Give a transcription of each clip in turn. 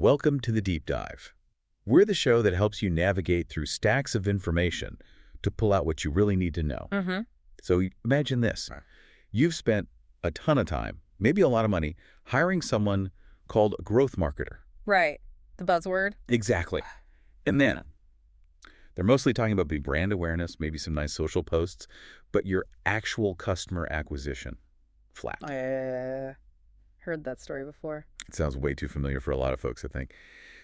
Welcome to the Deep Dive. We're the show that helps you navigate through stacks of information to pull out what you really need to know. So imagine this. You've spent a ton of time, maybe a lot of money, hiring someone called a growth marketer. Right. The buzzword. Exactly. And then they're mostly talking about big brand awareness, maybe some nice social posts, but your actual customer acquisition, flat. Heard that story before. It sounds way too familiar for a lot of folks, I think.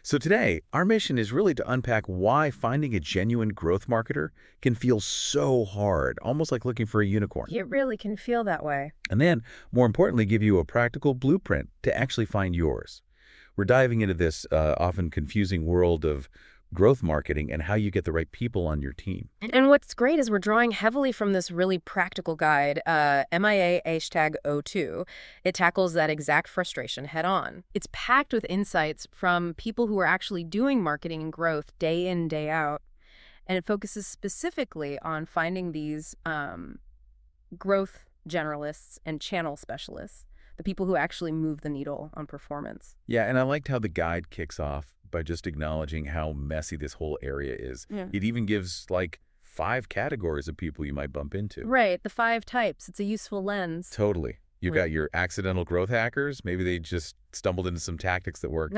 So today, our mission is really to unpack why finding a genuine growth marketer can feel so hard, almost like looking for a unicorn. It really can feel that way. And then, more importantly, give you a practical blueprint to actually find yours. We're diving into this often confusing world of growth marketing and how you get the right people on your team. And what's great is we're drawing heavily from this really practical guide, MIA #02. It tackles that exact frustration head on. It's packed with insights from people who are actually doing marketing and growth day in, day out. And it focuses specifically on finding these growth generalists and channel specialists, the people who actually move the needle on performance. Yeah, and I liked how the guide kicks off by just acknowledging how messy this whole area is. Yeah. It even gives, like, 5 categories of people you might bump into. Right, the 5 types. It's a useful lens. Totally. You've got your accidental growth hackers. Maybe they just stumbled into some tactics that work.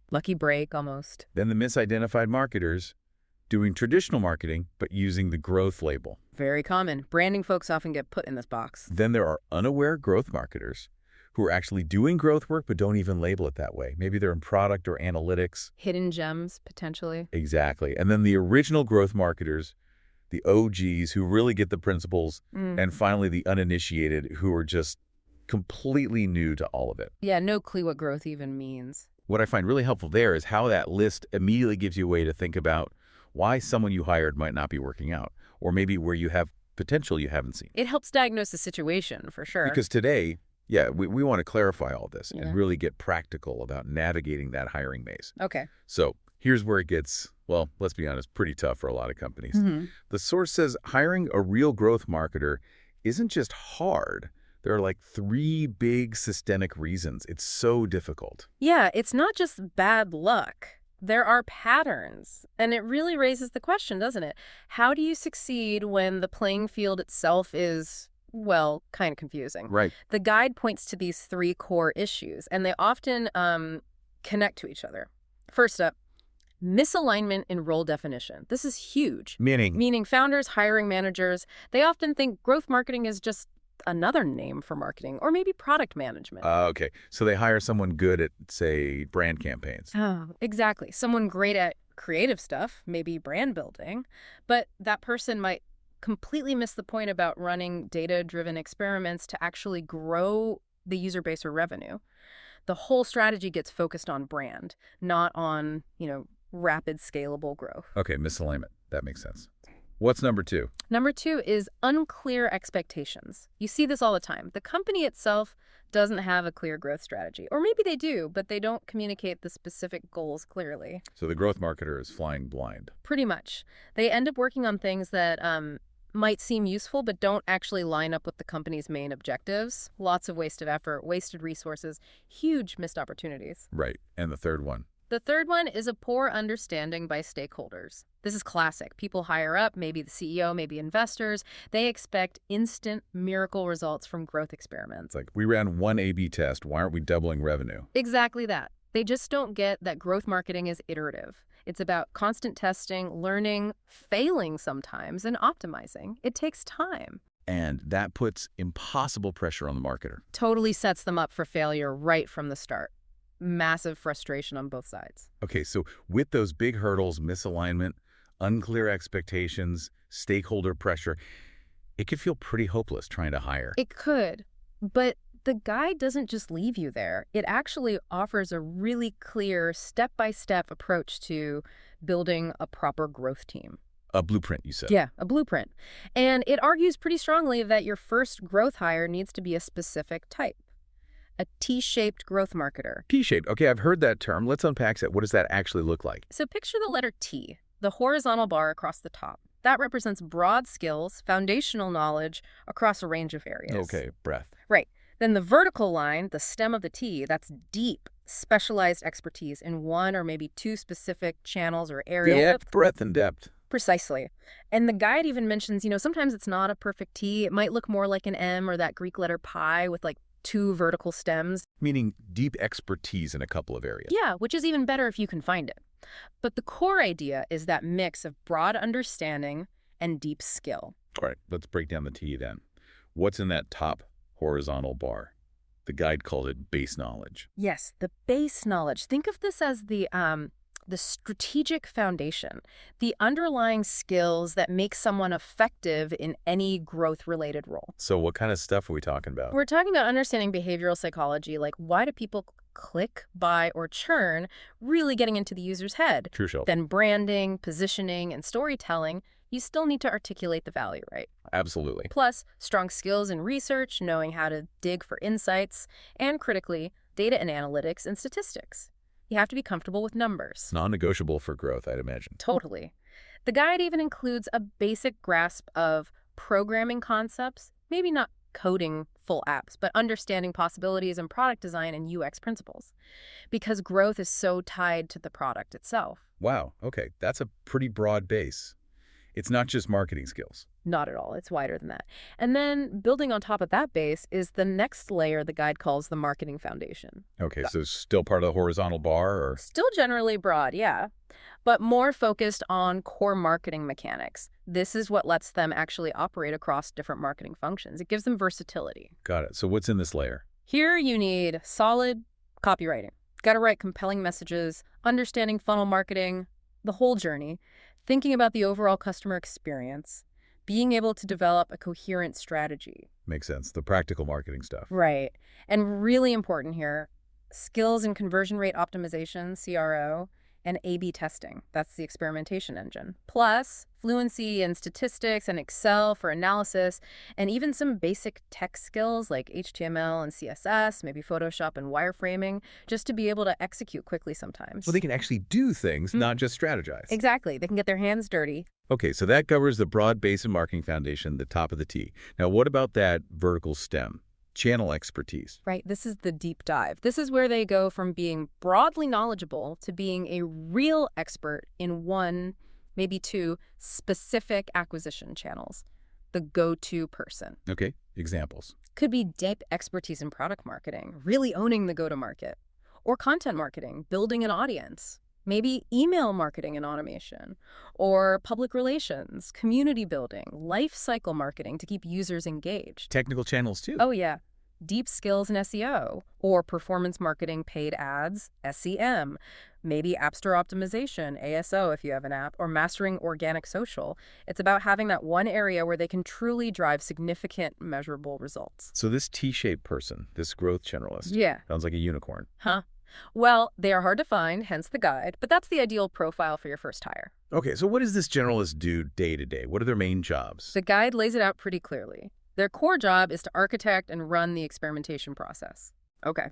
Lucky break, almost. Then the misidentified marketers doing traditional marketing, but using the growth label. Very common. Branding folks often get put in this box. Then there are unaware growth marketers who are actually doing growth work but don't even label it that way. Maybe they're in product or analytics. Hidden gems, potentially. Exactly. And then the original growth marketers, the OGs who really get the principles, and finally the uninitiated who are just completely new to all of it. Yeah, no clue what growth even means. What I find really helpful there is how that list immediately gives you a way to think about why someone you hired might not be working out, or maybe where you have potential you haven't seen. It helps diagnose the situation, for sure. Because today, we want to clarify all this and really get practical about navigating that hiring maze. Okay. So here's where it gets, well, let's be honest, pretty tough for a lot of companies. The source says hiring a real growth marketer isn't just hard. There are like 3 big systemic reasons it's so difficult. Yeah, it's not just bad luck. There are patterns. And it really raises the question, doesn't it? How do you succeed when the playing field itself is, well, kind of confusing? Right. The guide points to these 3 core issues, and they often connect to each other. First up, misalignment in role definition. This is huge. Meaning founders, hiring managers, they often think growth marketing is just another name for marketing, or maybe product management. Okay. So they hire someone good at, say, brand campaigns. Oh, exactly. Someone great at creative stuff, maybe brand building, but that person might completely miss the point about running data-driven experiments to actually grow the user base or revenue. The whole strategy gets focused on brand, not on, rapid scalable growth. Okay, misalignment. That makes sense. What's number 2? Number 2 is unclear expectations. You see this all the time. The company itself doesn't have a clear growth strategy. Or maybe they do, but they don't communicate the specific goals clearly. So the growth marketer is flying blind. Pretty much. They end up working on things that might seem useful, but don't actually line up with the company's main objectives. Lots of waste of effort, wasted resources, huge missed opportunities. Right. And the third one? The third one is a poor understanding by stakeholders. This is classic. People higher up, maybe the CEO, maybe investors. They expect instant miracle results from growth experiments. It's like, we ran 1 A/B test. Why aren't we doubling revenue? Exactly that. They just don't get that growth marketing is iterative. It's about constant testing, learning, failing sometimes, and optimizing. It takes time. And that puts impossible pressure on the marketer. Totally sets them up for failure right from the start. Massive frustration on both sides. Okay, so with those big hurdles, misalignment, unclear expectations, stakeholder pressure, it could feel pretty hopeless trying to hire. It could, but the guide doesn't just leave you there. It actually offers a really clear step-by-step approach to building a proper growth team. A blueprint, you said. Yeah, a blueprint. And it argues pretty strongly that your first growth hire needs to be a specific type. A T-shaped growth marketer. T-shaped. Okay, I've heard that term. Let's unpack it. What does that actually look like? So picture the letter T, the horizontal bar across the top. That represents broad skills, foundational knowledge across a range of areas. Okay, breadth. Right. Then the vertical line, the stem of the T, that's deep specialized expertise in one or maybe two specific channels or areas. Yeah, breadth and depth. Precisely. And the guide even mentions, sometimes it's not a perfect T. It might look more like an M or that Greek letter pi with like two vertical stems. Meaning deep expertise in a couple of areas. Yeah, which is even better if you can find it. But the core idea is that mix of broad understanding and deep skill. All right, let's break down the T then. What's in that top horizontal bar? The guide called it base knowledge. Yes, the base knowledge. Think of this as the strategic foundation, the underlying skills that make someone effective in any growth-related role. So what kind of stuff are we talking about? We're talking about understanding behavioral psychology, like why do people click, buy, or churn, really getting into the user's head. Crucial. Then branding, positioning, and storytelling, you still need to articulate the value, right? Absolutely. Plus, strong skills in research, knowing how to dig for insights, and critically, data and analytics and statistics. You have to be comfortable with numbers. Non-negotiable for growth, I'd imagine. Totally. The guide even includes a basic grasp of programming concepts, maybe not coding full apps, but understanding possibilities in product design and UX principles, because growth is so tied to the product itself. Wow, okay, that's a pretty broad base. It's not just marketing skills. Not at all. It's wider than that. And then building on top of that base is the next layer the guide calls the marketing foundation. Okay, so still part of the horizontal bar, or? Still generally broad, yeah, but more focused on core marketing mechanics. This is what lets them actually operate across different marketing functions. It gives them versatility. Got it. So what's in this layer? Here you need solid copywriting. Got to write compelling messages, understanding funnel marketing, the whole journey, thinking about the overall customer experience, being able to develop a coherent strategy. Makes sense. The practical marketing stuff. Right. And really important here, skills in conversion rate optimization, CRO, and A/B testing. That's the experimentation engine. Plus, fluency in statistics and Excel for analysis, and even some basic tech skills like HTML and CSS, maybe Photoshop and wireframing, just to be able to execute quickly sometimes. Well, they can actually do things, not just strategize. Exactly. They can get their hands dirty. Okay, so that covers the broad base of marketing foundation, the top of the T. Now, what about that vertical stem? Channel expertise. Right. This is the deep dive. This is where they go from being broadly knowledgeable to being a real expert in one, maybe two, specific acquisition channels. The go-to person. Okay, examples. Could be deep expertise in product marketing, really owning the go-to-market. Or content marketing, building an audience. Maybe email marketing and automation. Or public relations, community building, life cycle marketing to keep users engaged. Technical channels, too. Oh, yeah. Deep skills in SEO or performance marketing, paid ads, SEM, maybe App Store optimization, ASO if you have an app, or mastering organic social. It's about having that one area where they can truly drive significant measurable results. So this T-shaped person, this growth generalist, sounds like a unicorn. Huh? Well, they are hard to find, hence the guide, but that's the ideal profile for your first hire. Okay, so what does this generalist do day to day? What are their main jobs? The guide lays it out pretty clearly. Their core job is to architect and run the experimentation process. Okay,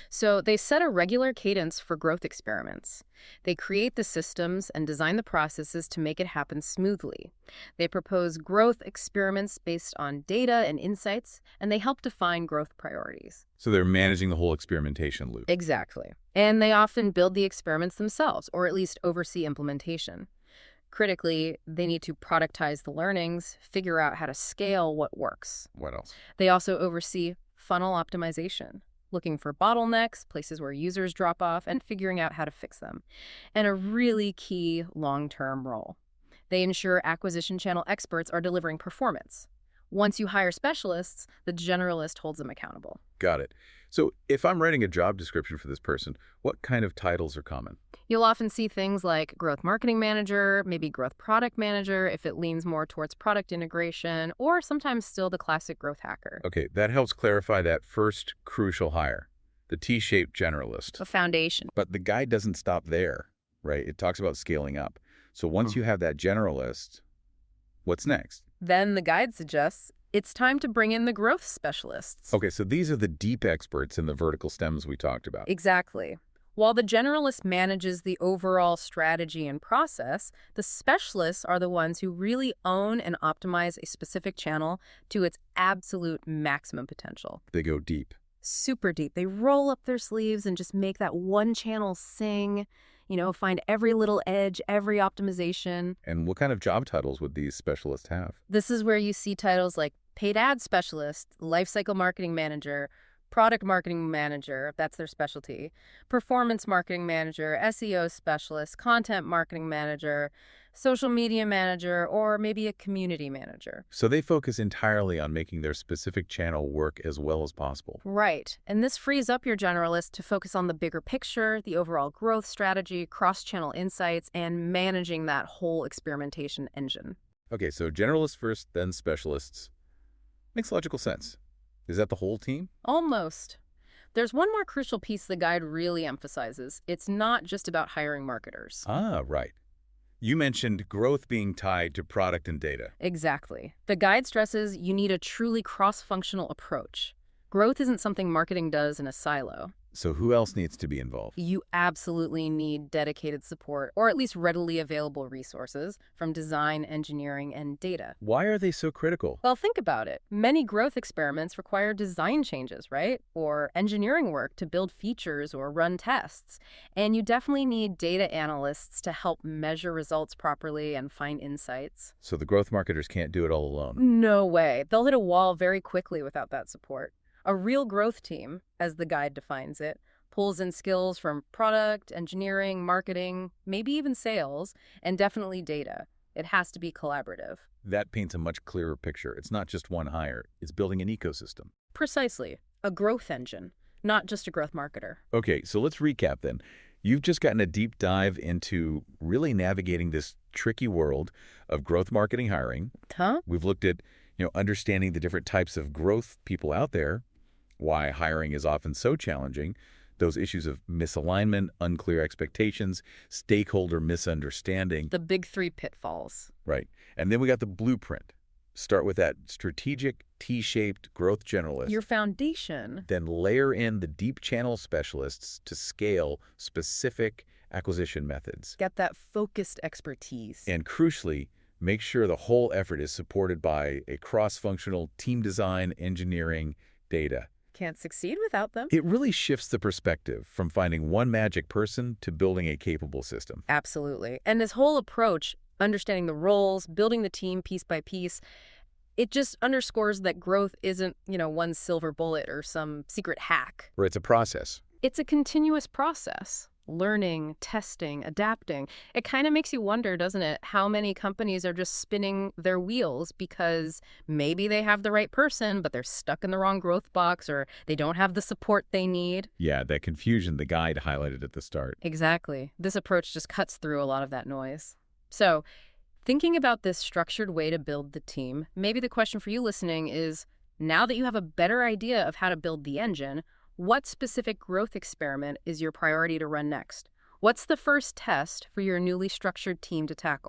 so they set a regular cadence for growth experiments. They create the systems and design the processes to make it happen smoothly. They propose growth experiments based on data and insights, and they help define growth priorities. So they're managing the whole experimentation loop. Exactly. And they often build the experiments themselves, or at least oversee implementation. Critically, they need to productize the learnings, figure out how to scale what works. What else? They also oversee funnel optimization, looking for bottlenecks, places where users drop off, and figuring out how to fix them. And a really key long-term role. They ensure acquisition channel experts are delivering performance. Once you hire specialists, the generalist holds them accountable. Got it. So if I'm writing a job description for this person, what kind of titles are common? You'll often see things like growth marketing manager, maybe growth product manager if it leans more towards product integration, or sometimes still the classic growth hacker. Okay, that helps clarify that first crucial hire, the T-shaped generalist. A foundation. But the guide doesn't stop there, right? It talks about scaling up. So once you have that generalist, what's next? Then the guide suggests it's time to bring in the growth specialists. Okay, so these are the deep experts in the vertical stems we talked about. Exactly. While the generalist manages the overall strategy and process, the specialists are the ones who really own and optimize a specific channel to its absolute maximum potential. They go deep. Super deep. They roll up their sleeves and just make that one channel sing, find every little edge, every optimization. And what kind of job titles would these specialists have? This is where you see titles like paid ad specialist, lifecycle marketing manager, product marketing manager, if that's their specialty, performance marketing manager, SEO specialist, content marketing manager, social media manager, or maybe a community manager. So they focus entirely on making their specific channel work as well as possible. Right. And this frees up your generalist to focus on the bigger picture, the overall growth strategy, cross-channel insights, and managing that whole experimentation engine. Okay, so generalists first, then specialists. Makes logical sense. Is that the whole team? Almost. There's one more crucial piece the guide really emphasizes. It's not just about hiring marketers. Ah, right. You mentioned growth being tied to product and data. Exactly. The guide stresses you need a truly cross-functional approach. Growth isn't something marketing does in a silo. So who else needs to be involved? You absolutely need dedicated support, or at least readily available resources from design, engineering, and data. Why are they so critical? Well, think about it. Many growth experiments require design changes, right? Or engineering work to build features or run tests. And you definitely need data analysts to help measure results properly and find insights. So the growth marketers can't do it all alone. No way. They'll hit a wall very quickly without that support. A real growth team, as the guide defines it, pulls in skills from product, engineering, marketing, maybe even sales, and definitely data. It has to be collaborative. That paints a much clearer picture. It's not just one hire. It's building an ecosystem. Precisely. A growth engine, not just a growth marketer. Okay, so let's recap then. You've just gotten a deep dive into really navigating this tricky world of growth marketing hiring. Huh? We've looked at, understanding the different types of growth people out there, why hiring is often so challenging, those issues of misalignment, unclear expectations, stakeholder misunderstanding. The big three pitfalls. Right. And then we got the blueprint. Start with that strategic T-shaped growth generalist. Your foundation. Then layer in the deep channel specialists to scale specific acquisition methods. Get that focused expertise. And crucially, make sure the whole effort is supported by a cross-functional team design, engineering, data. Can't succeed without them. It really shifts the perspective from finding one magic person to building a capable system. Absolutely. And this whole approach, understanding the roles, building the team piece by piece, it just underscores that growth isn't, one silver bullet or some secret hack. Where it's a process. It's a continuous process. Learning, testing, adapting. It kind of makes you wonder, doesn't it, how many companies are just spinning their wheels because maybe they have the right person, but they're stuck in the wrong growth box, or they don't have the support they need. Yeah, that confusion the guide highlighted at the start. Exactly. This approach just cuts through a lot of that noise. So, thinking about this structured way to build the team, maybe the question for you listening is, now that you have a better idea of how to build the engine, what specific growth experiment is your priority to run next? What's the first test for your newly structured team to tackle?